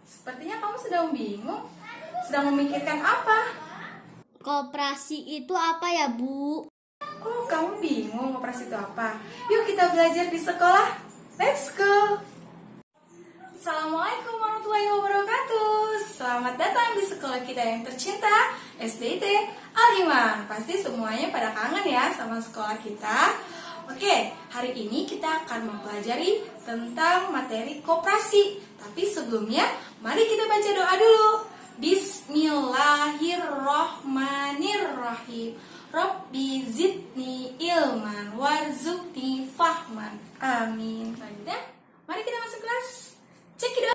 Sepertinya kamu sedang bingung. Sedang memikirkan apa? Koperasi itu apa ya, Bu? Oh, kamu bingung koperasi itu apa? Yuk kita belajar di sekolah. Let's go! Assalamualaikum warahmatullahi wabarakatuh. Selamat datang di sekolah kita yang tercinta, SDIT Al-Iman. Pasti semuanya pada kangen ya sama sekolah kita. Oke, hari ini kita akan mempelajari tentang materi koperasi. Tapi sebelumnya, mari kita baca doa dulu. Bismillahirrohmanirrohim. Rabbi zidni ilman warzuqni fahman. Amin. Selanjutnya, mari kita masuk kelas. Cekidot.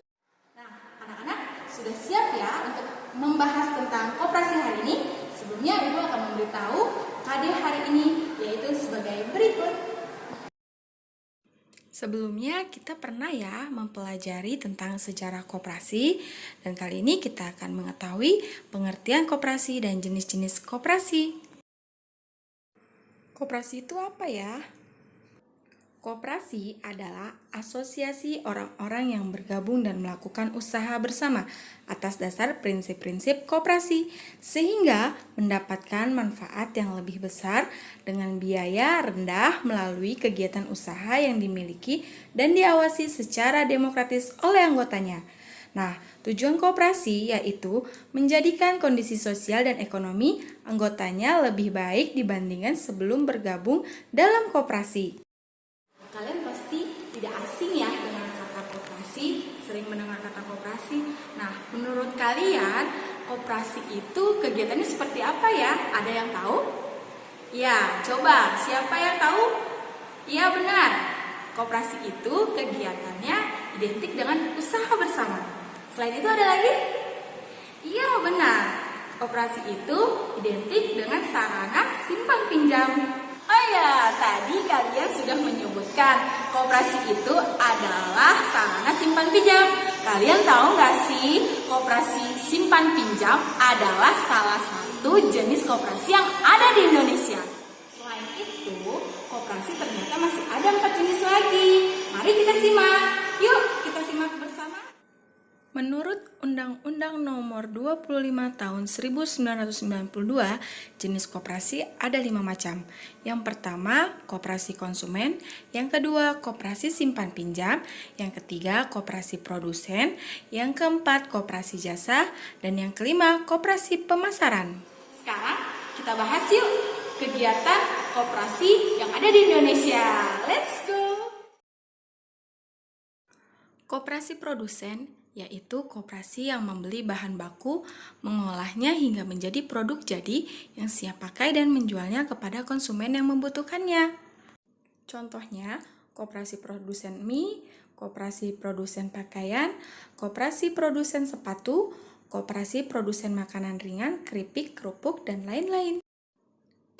Nah, anak-anak sudah siap ya untuk membahas tentang koperasi hari ini? Sebelumnya Ibu akan memberitahu KD hari ini, yaitu sebagai berikut. Sebelumnya kita pernah ya mempelajari tentang sejarah koperasi, dan kali ini kita akan mengetahui pengertian koperasi dan jenis-jenis koperasi. Koperasi itu apa ya? Koperasi adalah asosiasi orang-orang yang bergabung dan melakukan usaha bersama atas dasar prinsip-prinsip koperasi, sehingga mendapatkan manfaat yang lebih besar dengan biaya rendah melalui kegiatan usaha yang dimiliki dan diawasi secara demokratis oleh anggotanya. Nah, tujuan koperasi yaitu menjadikan kondisi sosial dan ekonomi anggotanya lebih baik dibandingkan sebelum bergabung dalam koperasi. Kalian pasti tidak asing ya dengan kata koperasi, sering mendengar kata koperasi. Nah, menurut kalian koperasi itu kegiatannya seperti apa ya? Ada yang tahu? Ya, coba siapa yang tahu? Iya benar, koperasi itu kegiatannya identik dengan usaha bersama. Selain itu ada lagi? Iya benar, koperasi itu identik dengan sarana simpan pinjam. Oh ya, tadi kalian sudah menyebutkan koperasi itu adalah sarana simpan pinjam. Kalian tahu nggak sih, koperasi simpan pinjam adalah salah satu jenis koperasi yang ada di Indonesia. Selain itu, koperasi ternyata masih ada 4 jenis lagi. Mari kita simak. Yuk, kita simak bersama. Menurut Undang-Undang Nomor 25 Tahun 1992, jenis koperasi ada 5 macam. Yang pertama, koperasi konsumen. Yang kedua, koperasi simpan pinjam. Yang ketiga, koperasi produsen. Yang keempat, koperasi jasa. Dan yang kelima, koperasi pemasaran. Sekarang kita bahas yuk kegiatan koperasi yang ada di Indonesia. Let's go! Koperasi produsen yaitu koperasi yang membeli bahan baku, mengolahnya hingga menjadi produk jadi yang siap pakai dan menjualnya kepada konsumen yang membutuhkannya. Contohnya, koperasi produsen mie, koperasi produsen pakaian, koperasi produsen sepatu, koperasi produsen makanan ringan, keripik, kerupuk, dan lain-lain.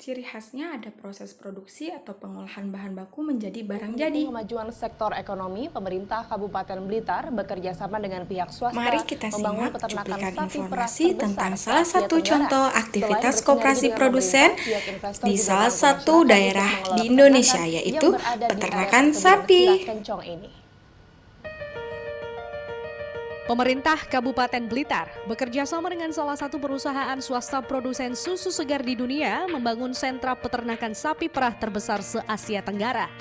Ciri khasnya ada proses produksi atau pengolahan bahan baku menjadi barang jadi. Untuk kemajuan sektor ekonomi, pemerintah Kabupaten Blitar bekerja sama dengan pihak swasta. Mari kita simak cuplikan informasi tentang salah Asia satu Tenggara. contoh aktivitas Selain koperasi bersinergi produsen dengan pemerintah, pihak investor di juga salah membantu satu masyarakat daerah untuk mengelola di Indonesia, peternakan yaitu yang berada di peternakan area perkebunan sapi. Sirah Kencong ini. Pemerintah Kabupaten Blitar bekerja sama dengan salah satu perusahaan swasta produsen susu segar di dunia membangun sentra peternakan sapi perah terbesar se-Asia Tenggara.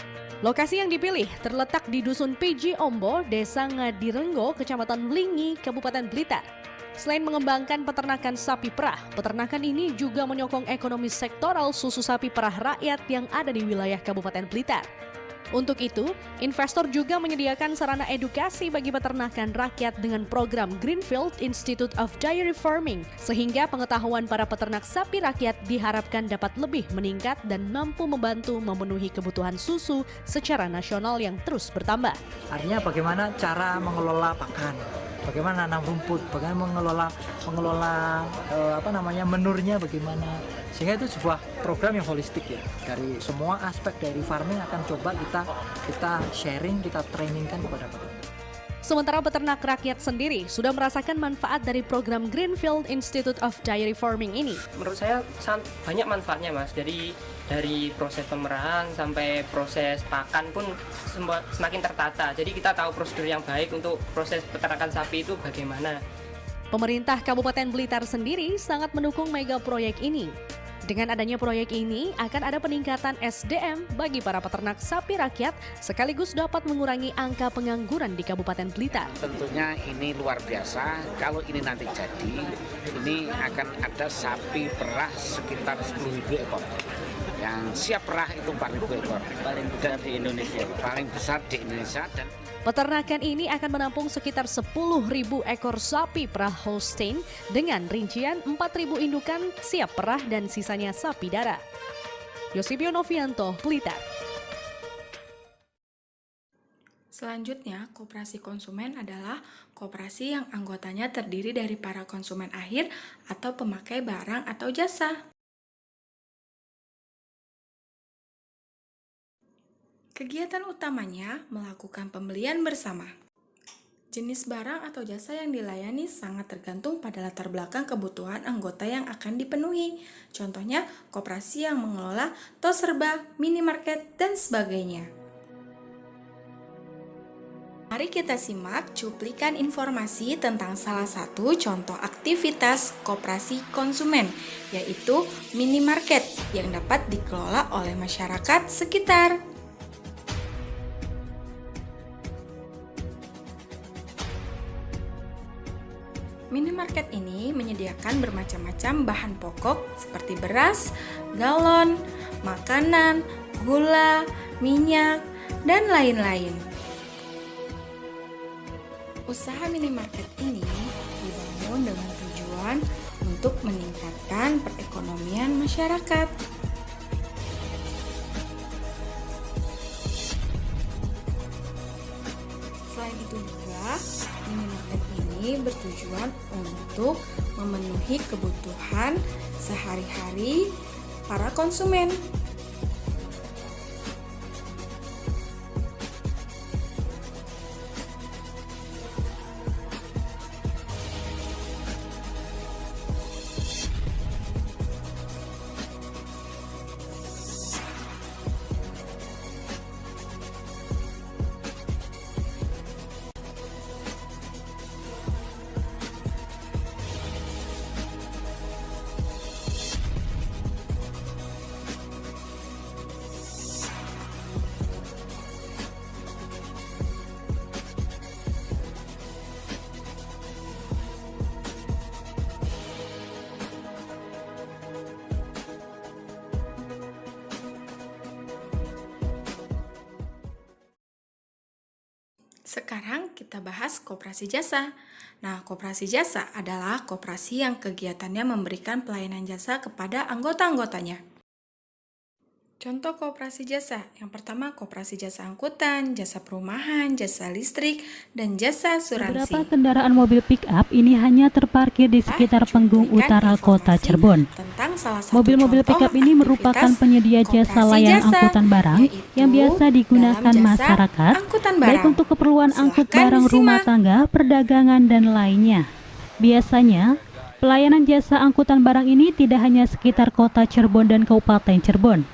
Lokasi yang dipilih terletak di Dusun Piji Ombo, Desa Ngadirenggo, Kecamatan Lingi, Kabupaten Blitar. Selain mengembangkan peternakan sapi perah, peternakan ini juga menyokong ekonomi sektoral susu sapi perah rakyat yang ada di wilayah Kabupaten Blitar. Untuk itu, investor juga menyediakan sarana edukasi bagi peternakan rakyat dengan program Greenfield Institute of Dairy Farming, sehingga pengetahuan para peternak sapi rakyat diharapkan dapat lebih meningkat dan mampu membantu memenuhi kebutuhan susu secara nasional yang terus bertambah. Artinya bagaimana cara mengelola pakan, bagaimana nanam rumput, bagaimana mengelola menurnya bagaimana, sehingga itu sebuah program yang holistik ya, dari semua aspek dari farming akan coba kita sharing, kita trainingkan kepada peternak. Sementara peternak rakyat sendiri sudah merasakan manfaat dari program Greenfield Institute of Dairy Farming ini. Menurut saya sangat banyak manfaatnya, Mas. Dari Dari proses pemerahan sampai proses pakan pun semakin tertata. Jadi kita tahu prosedur yang baik untuk proses peternakan sapi itu bagaimana. Pemerintah Kabupaten Blitar sendiri sangat mendukung mega proyek ini. Dengan adanya proyek ini, akan ada peningkatan SDM bagi para peternak sapi rakyat, sekaligus dapat mengurangi angka pengangguran di Kabupaten Blitar. Tentunya ini luar biasa, kalau ini nanti jadi, ini akan ada sapi perah sekitar 10.000 ekor. Yang siap perah itu 4.000 ekor. Paling besar di Indonesia. Paling besar di Indonesia. Dan peternakan ini akan menampung sekitar 10.000 ekor sapi perah Holstein dengan rincian 4.000 indukan siap perah dan sisanya sapi darah. Yosibio Novianto, Blitar. Selanjutnya, koperasi konsumen adalah koperasi yang anggotanya terdiri dari para konsumen akhir atau pemakai barang atau jasa. Kegiatan utamanya melakukan pembelian bersama. Jenis barang atau jasa yang dilayani sangat tergantung pada latar belakang kebutuhan anggota yang akan dipenuhi. Contohnya, koperasi yang mengelola tos serba, minimarket, dan sebagainya. Mari kita simak cuplikan informasi tentang salah satu contoh aktivitas koperasi konsumen, yaitu minimarket yang dapat dikelola oleh masyarakat sekitar. Minimarket ini menyediakan bermacam-macam bahan pokok seperti beras, galon, makanan, gula, minyak, dan lain-lain. Usaha minimarket ini dibangun dengan tujuan untuk meningkatkan perekonomian masyarakat. Selain itu juga, minimarket ini bertujuan untuk memenuhi kebutuhan sehari-hari para konsumen. Sekarang kita bahas koperasi jasa. Nah, koperasi jasa adalah koperasi yang kegiatannya memberikan pelayanan jasa kepada anggota-anggotanya. Contoh koperasi jasa, yang pertama koperasi jasa angkutan, jasa perumahan, jasa listrik, dan jasa asuransi. Beberapa kendaraan mobil pick-up ini hanya terparkir di sekitar Penggung Utara Kota Cirebon. Mobil-mobil pick-up ini merupakan penyedia jasa layanan angkutan barang yang biasa digunakan masyarakat, baik untuk keperluan angkut barang rumah tangga, perdagangan, dan lainnya. Biasanya, pelayanan jasa angkutan barang ini tidak hanya sekitar Kota Cirebon dan Kabupaten Cirebon,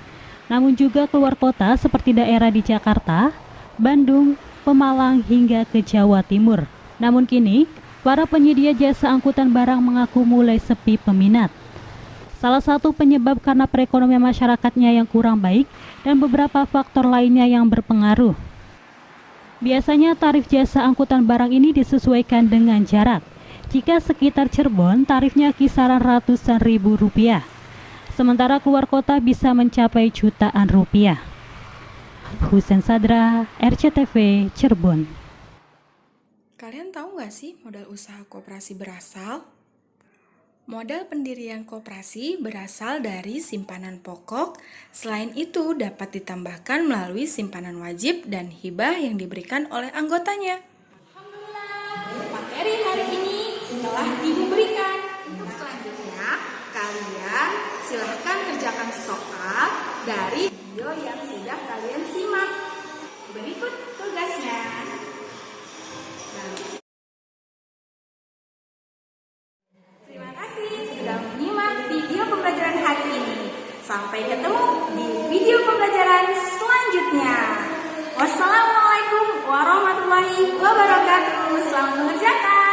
namun juga keluar kota seperti daerah di Jakarta, Bandung, Pemalang, hingga ke Jawa Timur. Namun kini, para penyedia jasa angkutan barang mengaku mulai sepi peminat. Salah satu penyebab karena perekonomian masyarakatnya yang kurang baik dan beberapa faktor lainnya yang berpengaruh. Biasanya tarif jasa angkutan barang ini disesuaikan dengan jarak. Jika sekitar Cirebon, tarifnya kisaran ratusan ribu rupiah. Sementara keluar kota bisa mencapai jutaan rupiah. Husen Sadra, RCTV, Cirebon. Kalian tahu nggak sih modal usaha koperasi berasal? Modal pendirian koperasi berasal dari simpanan pokok. Selain itu dapat ditambahkan melalui simpanan wajib dan hibah yang diberikan oleh anggotanya. Alhamdulillah, materi hari ini telah diberikan. Untuk selanjutnya, kalian silahkan kerjakan soal dari video yang sudah kalian simak. Berikut tugasnya. Terima kasih sudah menyimak video pembelajaran hari ini. Sampai ketemu di wabarakatuh. Selamat mengerjakan.